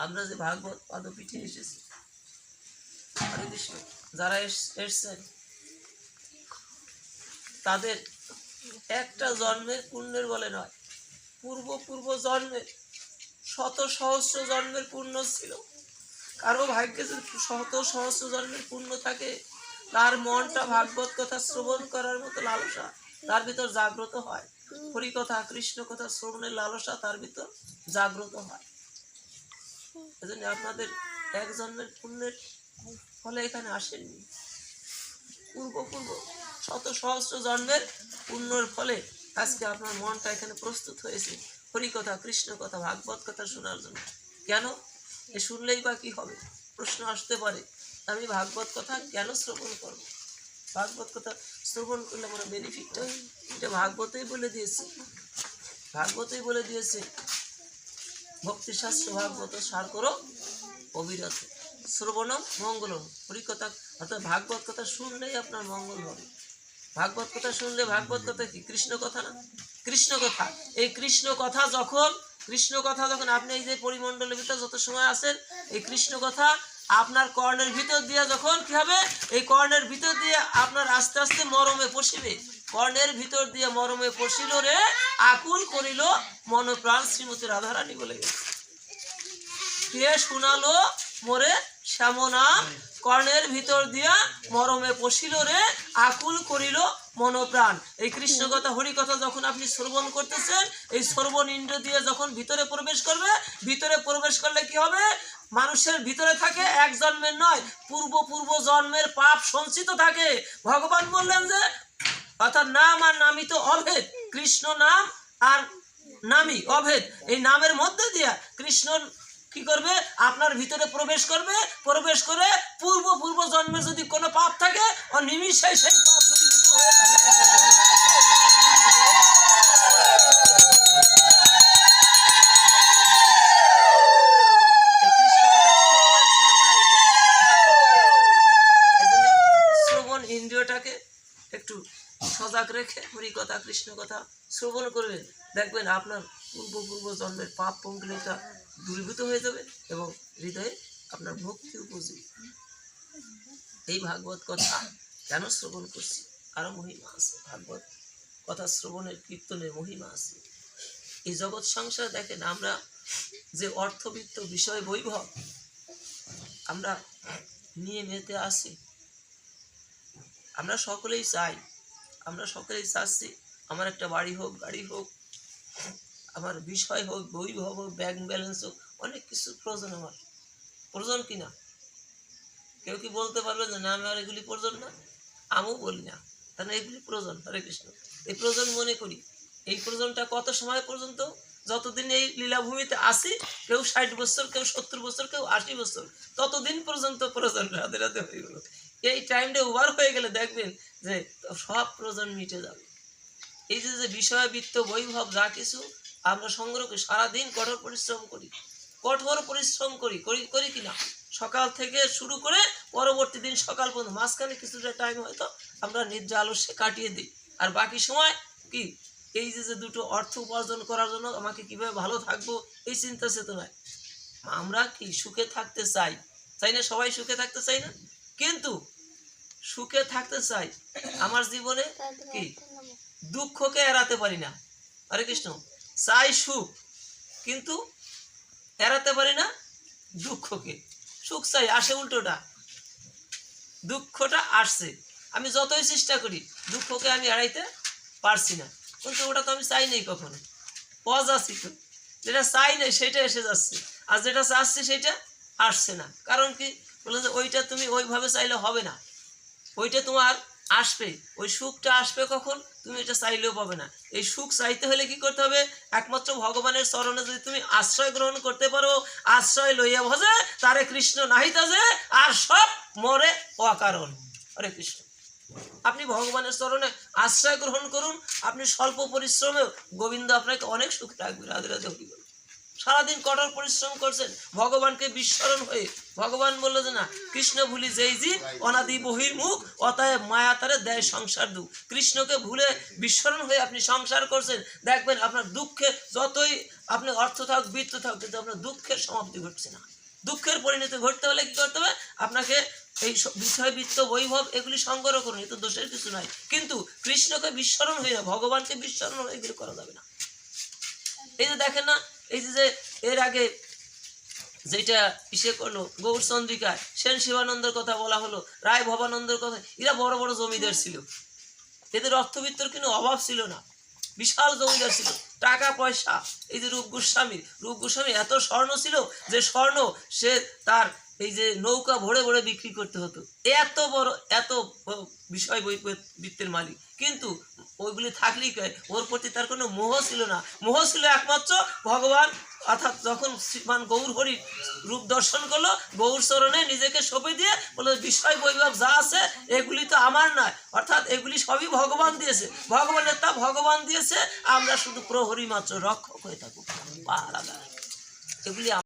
আমরা যে ভাগবত পাদপীঠে এসেছি, হরে কৃষ্ণ, যারা এসছেন তাদের একটা জন্মের পুণ্যের বলে নয়, পূর্ব জন্মের শত সহস্র জন্মের পুণ্য ছিল। কারো ভাগ্যে যদি শত সহস্র জন্মের পুণ্য থাকে, তার মনটা ভাগবত কথা শ্রবণ করার মতো লালসা তার ভিতর জাগ্রত হয়। হরি কথা কৃষ্ণ কথা শ্রবণের লালসা তার ভিতর জাগ্রত হয়। এজন্য আপনাদের এক জন্মের পুণ্যের ফলে এখানে আসেননি, পূর্ব শত সহস্র জন্মের পুণ্যের ফলে আজকে আপনার মনটা এখানে প্রস্তুত হয়েছে হরি কথা কৃষ্ণ কথা ভাগবত কথা শোনার জন্য। কেন? এ শুনলেই বা কি হবে? প্রশ্ন আসতে পারে, আমি ভাগবত কথা কেন শ্রবণ করব? ভাগবত কথা শ্রবণ করলে আমার বেনিফিটটা, এটা ভাগবতেই বলে দিয়েছে, ভক্তিশাস্ত্র ভাগবত সার করো অবিরত শ্রবণম মঙ্গলম। হরিকথা অর্থাৎ ভাগবত কথা শুনলেই আপনার মঙ্গল হবে। ভাগবত কথা শুনলে, ভাগবত কথা কি কৃষ্ণ কথা না? কৃষ্ণ কথা। এই কৃষ্ণ কথা যখন আপনি এই যে পরিমণ্ডলের ভিতরে যত সময় আছেন, এই কৃষ্ণ কথা আপনার কর্ণের ভিতর দিয়ে যখন কি হবে, এই কর্ণের ভিতর দিয়ে আপনার আস্তে আস্তে মরমে পশিবে। কর্ণের ভিতর দিয়ে মরমে পশিল রে আকুল করিল মনপ্রাণ, শ্রীমতী রাধারানী বলে গেছে। কে শোনালো মোরে শ্যামনাম, কর্ণের ভিতর দিয়া মরমে পশিল রে আকুল করিল মনপ্রাণ। এই কৃষ্ণ কথা হরি কথা যখন আপনি শ্রবণ করতেছেন, এই শ্রবণ ইন্দ্র দিয়ে যখন ভিতরে প্রবেশ করবে, ভিতরে প্রবেশ করলে কি হবে? মানুষের ভিতরে থাকে এক জন্মের নয়, পূর্ব জন্মের পাপ সঞ্চিত থাকে। ভগবান বললেন যে অর্থাৎ নাম আর নামই তো অভেদ, কৃষ্ণ নাম আর নামই অভেদ। এই নামের মধ্যে দিয়া কৃষ্ণ কি করবে? আপনার ভিতরে প্রবেশ করবে, প্রবেশ করে পূর্ব জন্মে যদি কোনো পাপ থাকে ও নিমিষে সেই পাপ দূরীভূত হয়ে যাবে। শ্রবণ ইন্দ্রিয়টাকে একটু সজাগ রেখে হরি কথা কৃষ্ণ কথা শ্রবণ করলে দেখবেন আপনার পূর্ব জন্মের পাপ পঙ্কিলতা দূরীভূত হয়ে যাবে এবং হৃদয়ে আপনার ভক্তি উপজীবী। এই ভাগবত কথা কেন শ্রবণ করছি? আরো মহিমা আছে, ভাগবত কথা শ্রবণের কীর্তনের মহিমা আছে। এই জগৎ সংসার দেখেন, আমরা যে অর্থবিত্ত বিষয় বৈভব আমরা নিয়ে মেতে আসি, আমরা সকলেই চাচ্ছি আমার একটা বাড়ি হোক, গাড়ি হোক, আমার বিষয় হোক, বৈভব হোক, ব্যাংক ব্যালেন্স হোক, অনেক কিছু প্রয়োজন। আমার প্রয়োজন কিনা কেউ কি বলতে পারবে যে না আমার এগুলি প্রয়োজন না? আমিও বলি না, তাহলে এগুলি প্রয়োজন। হরে কৃষ্ণ, এই প্রয়োজন মনে করি। এই প্রয়োজনটা কত সময় পর্যন্ত? যতদিন এই লীলাভূমিতে আসি, কেউ 60 বছর, কেউ 70 বছর, কেউ 80 বছর, ততদিন পর্যন্ত প্রয়োজন রাধে রাধে হয়ে গেল। এই টাইমটা ওভার হয়ে গেলে দেখবেন যে সব প্রয়োজন মিটে যাবে। এই যে বিষয়বৃত্ত বৈভব যা কিছু আমরা সংগ্রহ করি, সারাদিন কঠোর পরিশ্রম করি কিনা? সকাল থেকে শুরু করে পরবর্তী দিন সকাল পর্যন্ত, মাঝখানে কিছুটা টাইম হয়তো আমরা নিদ্রা আলস্যে কাটিয়ে দিই, আর বাকি সময় কি এই যে দুটো অর্থ উপার্জন করার জন্য আমাকে কিভাবে ভালো থাকবো এই চিন্তা চেতনায়। আমরা কি সুখে থাকতে চাই না? সবাই সুখে থাকতে চাই না? কিন্তু সুখে থাকতে চাই, আমার জীবনে কি দুঃখকে এড়াতে পারি না। হরে কৃষ্ণ, চাই সুখ কিন্তু এড়াতে পারি না দুঃখকে। সুখ চাই, আসে উল্টোটা, দুঃখটা আসছে। আমি যতই চেষ্টা করি দুঃখকে আমি এড়াইতে পারছি না, কিন্তু ওটা তো আমি চাই নাই কখনো। যাচ্ছি তো, যেটা চাই নাই সেটা এসে যাচ্ছে, আর যেটা চাচ্ছি সেটা আসছে না। কারণ কি? বলে যে ওইটা তুমি ওইভাবে চাইলে হবে না, ওইটা তোমার আসবে, ওই সুখটা আসবে কখন? তুমি এটা চাইলেও পাবে না। এই সুখ চাইতে হলে কি করতে হবে? একমাত্র ভগবানের চরণে যদি তুমি আশ্রয় গ্রহণ করতে পারো, আশ্রয় লইয়া ভজে তারে কৃষ্ণ নাহিতা যে, আর সব মরে অকারণ। হরে কৃষ্ণ, আপনি ভগবানের চরণে আশ্রয় গ্রহণ করুন, আপনি স্বল্প পরিশ্রমেও গোবিন্দ আপনাকে অনেক সুখ রাখবে। রাধে রাধে হরি বল। সারাদিন কঠোর পরিশ্রম করছেন ভগবানকে বিস্মরণ হয়ে, ভগবান বললো যে না, কৃষ্ণ ভুলি যেই জীব অনাদি বহির্মুখ, অতএব মায়া তারে দেয় সংসার দুঃখ। কৃষ্ণকে ভুলে বিস্মরণ হয়ে আপনি সংসার করছেন, দেখবেন আপনার দুঃখে যতই আপনি অর্থ থাক বৃত্ত থাক, কিন্তু আপনার দুঃখের সমাপ্তি ঘটছে না। দুঃখের পরিণতি ঘটতে হলে কি করতে হবে? আপনাকে এই বিষয় বৃত্ত বৈভব এগুলি সংগ্রহ করুন, এ তো দোষের কিছু নাই। কিন্তু কৃষ্ণকে বিস্মরণ হয়ে না, ভগবানকে বিস্মরণ হয়ে এগুলি করা যাবে না। এই যে দেখেন না, এই যে এর আগে যেটা ইসে করলো গৌরচন্দ্রিকায় সেন শিবানন্দের কথা বলা হলো, রায় ভবানন্দের কথা, এরা বড় বড় জমিদার ছিল, এদের অর্থবিত্তর কোনো অভাব ছিল না, বিশাল জমিদার ছিল, টাকা পয়সা। এই যে রূপ গোস্বামী এত স্বর্ণ ছিল যে স্বর্ণ সে তার এই যে নৌকা ভরে ভরে বিক্রি করতে হতো, এত বড় এত বিষয় বৃত্তের মালিক। কিন্তু ওইগুলি থাকলেই ওর প্রতি তার কোনো মোহ ছিল না, মোহ ছিল একমাত্র ভগবান। অর্থাৎ যখন শ্রীমান গৌর হরি রূপ দর্শন করলো, গৌর চরণে নিজেকে সঁপে দিয়ে বললো বিষয় বৈভব যা আছে এগুলি তো আমার নয়, অর্থাৎ এগুলি সবই ভগবান দিয়েছে, ভগবানের তা ভগবান দিয়েছে, আমরা শুধু প্রহরী মাত্র, রক্ষক হয়ে থাকুক, এগুলি